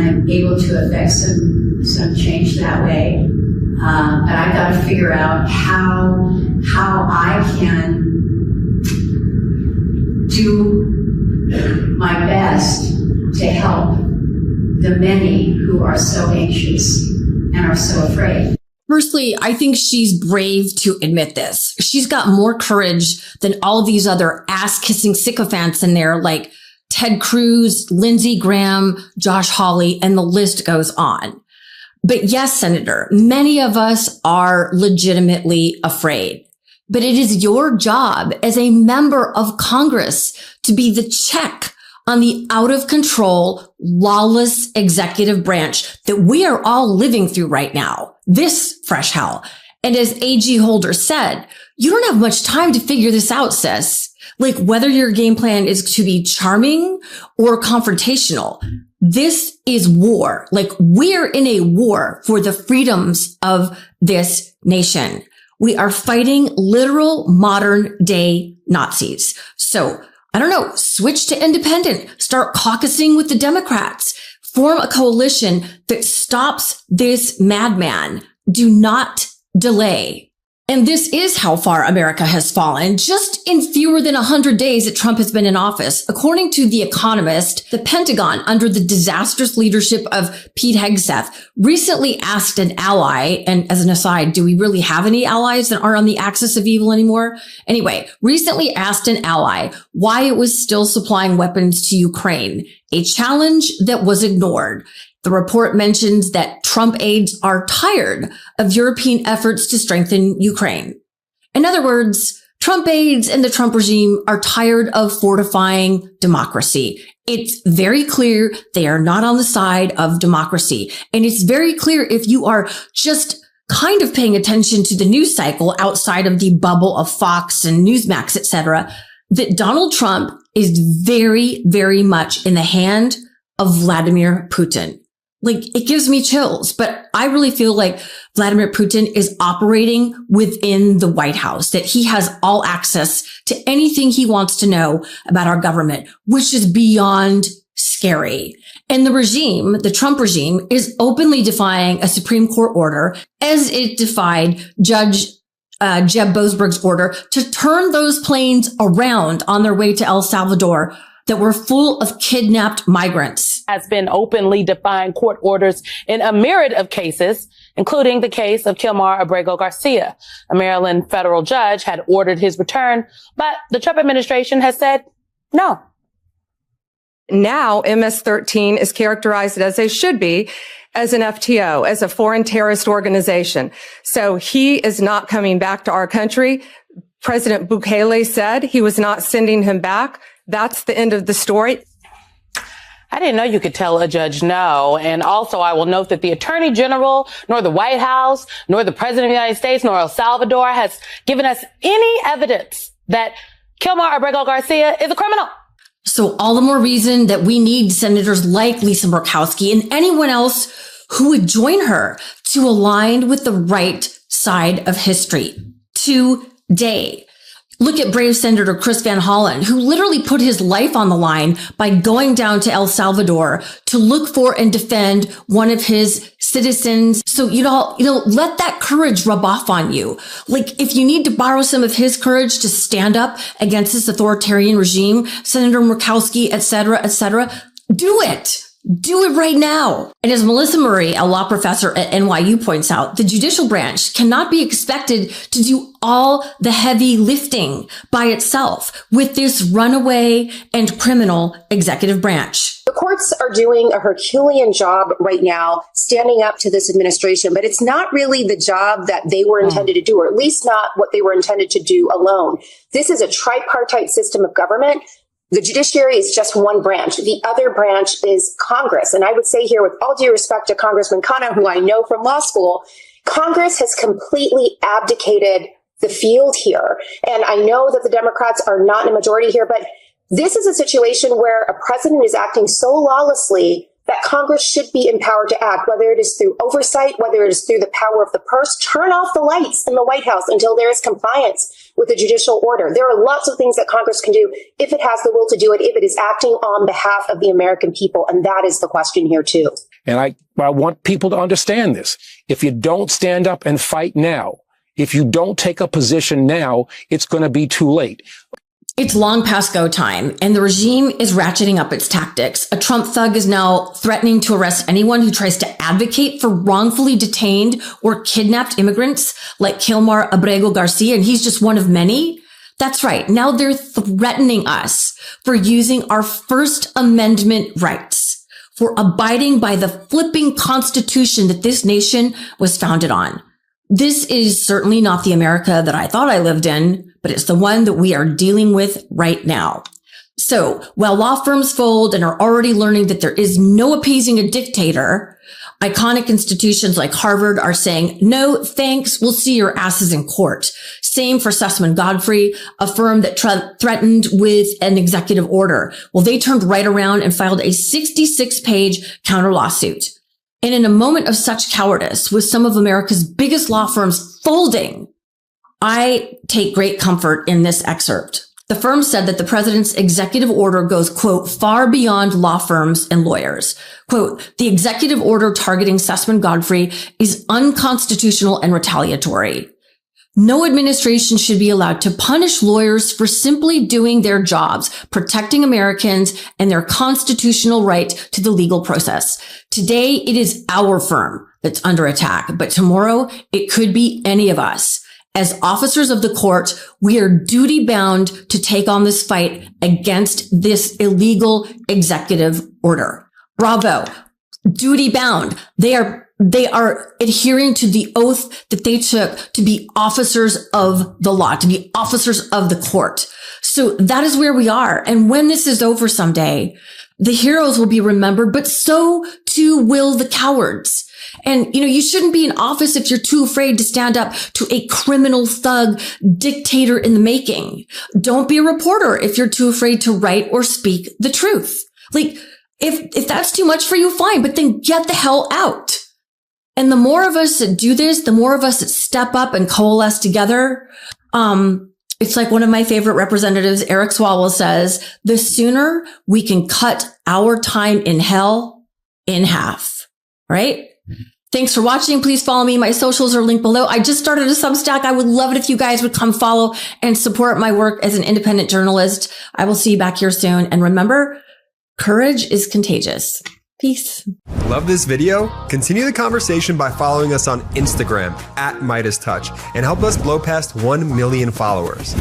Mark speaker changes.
Speaker 1: and able to affect some change that way. But I've got to figure out how I can do my best to help the many who are so anxious and are so afraid.
Speaker 2: Firstly, I think she's brave to admit this. She's got more courage than all these other ass-kissing sycophants in there like Ted Cruz, Lindsey Graham, Josh Hawley, and the list goes on. But yes, Senator, many of us are legitimately afraid. But it is your job as a member of Congress to be the check on the out of control, lawless executive branch that we are all living through right now. This fresh hell. And as AG Holder said, you don't have much time to figure this out, sis. Like whether your game plan is to be charming or confrontational. This is war. Like we're in a war for the freedoms of this nation. We are fighting literal modern day Nazis. So I don't know, switch to independent, start caucusing with the Democrats, form a coalition that stops this madman. Do not delay. And this is how far America has fallen just in fewer than 100 days that Trump has been in office. According to The Economist, the Pentagon, under the disastrous leadership of Pete Hegseth, recently asked an ally, and as an aside, do we really have any allies that aren't on the axis of evil anymore? Anyway, recently asked an ally why it was still supplying weapons to Ukraine, a challenge that was ignored. The report mentions that Trump aides are tired of European efforts to strengthen Ukraine. In other words, Trump aides and the Trump regime are tired of fortifying democracy. It's very clear they are not on the side of democracy. And it's very clear if you are just kind of paying attention to the news cycle outside of the bubble of Fox and Newsmax, etc., that Donald Trump is very, very much in the hand of Vladimir Putin. Like, it gives me chills, but I really feel like Vladimir Putin is operating within the White House, that he has all access to anything he wants to know about our government, which is beyond scary. And the regime, the Trump regime, is openly defying a Supreme Court order as it defied Judge Jeb Boasberg's order to turn those planes around on their way to El Salvador that were full of kidnapped migrants.
Speaker 3: Has been openly defying court orders in a myriad of cases, including the case of Kilmar Abrego Garcia. A Maryland federal judge had ordered his return, but the Trump administration has said no.
Speaker 4: Now, MS-13 is characterized as it should be, as an FTO, as a foreign terrorist organization. So he is not coming back to our country. President Bukele said he was not sending him back. That's the end of the story.
Speaker 3: I didn't know you could tell a judge no. And also, I will note that the Attorney General, nor the White House, nor the President of the United States, nor El Salvador has given us any evidence that Kilmar Abrego Garcia is a criminal.
Speaker 2: So all the more reason that we need senators like Lisa Murkowski and anyone else who would join her to align with the right side of history today. Look at brave Senator Chris Van Hollen, who literally put his life on the line by going down to El Salvador to look for and defend one of his citizens. So, let that courage rub off on you. Like, if you need to borrow some of his courage to stand up against this authoritarian regime, Senator Murkowski, et cetera, do it. Do it right now. And as Melissa Murray, a law professor at NYU, points out, the judicial branch cannot be expected to do all the heavy lifting by itself with this runaway and criminal executive branch.
Speaker 5: The courts are doing a Herculean job right now, standing up to this administration, but it's not really the job that they were intended to do, or at least not what they were intended to do alone. This is a tripartite system of government. The judiciary is just one branch. The other branch is Congress. And I would say here, with all due respect to Congressman Khanna, who I know from law school, Congress has completely abdicated the field here. And I know that the Democrats are not in a majority here, but this is a situation where a president is acting so lawlessly that Congress should be empowered to act, whether it is through oversight, whether it is through the power of the purse. Turn off the lights in the White House until there is compliance with the judicial order. There are lots of things that Congress can do if it has the will to do it, if it is acting on behalf of the American people. And that is the question here, too.
Speaker 6: And I want people to understand this. If you don't stand up and fight now, if you don't take a position now, it's going to be too late.
Speaker 2: It's long past go time, and the regime is ratcheting up its tactics. A Trump thug is now threatening to arrest anyone who tries to advocate for wrongfully detained or kidnapped immigrants like Kilmar Abrego Garcia, and he's just one of many. That's right. Now they're threatening us for using our First Amendment rights, for abiding by the flipping Constitution that this nation was founded on. This is certainly not the America that I thought I lived in, but it's the one that we are dealing with right now. So while law firms fold and are already learning that there is no appeasing a dictator, iconic institutions like Harvard are saying, no, thanks, we'll see your asses in court. Same for Sussman Godfrey, a firm that threatened with an executive order. Well, they turned right around and filed a 66-page counter lawsuit. And in a moment of such cowardice, with some of America's biggest law firms folding, I take great comfort in this excerpt. The firm said that the president's executive order goes, quote, far beyond law firms and lawyers. Quote, the executive order targeting Sussman Godfrey is unconstitutional and retaliatory. No administration should be allowed to punish lawyers for simply doing their jobs, protecting Americans and their constitutional right to the legal process. Today, it is our firm that's under attack, but tomorrow it could be any of us. As officers of the court, we are duty bound to take on this fight against this illegal executive order. Bravo. Duty bound. They are adhering to the oath that they took to be officers of the law, to be officers of the court. So that is where we are. And when this is over someday, the heroes will be remembered, but so too will the cowards. And, you shouldn't be in office if you're too afraid to stand up to a criminal thug dictator in the making. Don't be a reporter if you're too afraid to write or speak the truth. Like, if that's too much for you, fine, but then get the hell out. And the more of us that do this, the more of us that step up and coalesce together. It's like one of my favorite representatives, Eric Swalwell, says, the sooner we can cut our time in hell in half, right? Thanks for watching. Please follow me. My socials are linked below. I just started a Substack. I would love it if you guys would come follow and support my work as an independent journalist. I will see you back here soon. And remember, courage is contagious. Peace.
Speaker 7: Love this video? Continue the conversation by following us on Instagram @MeidasTouch and help us blow past 1 million followers.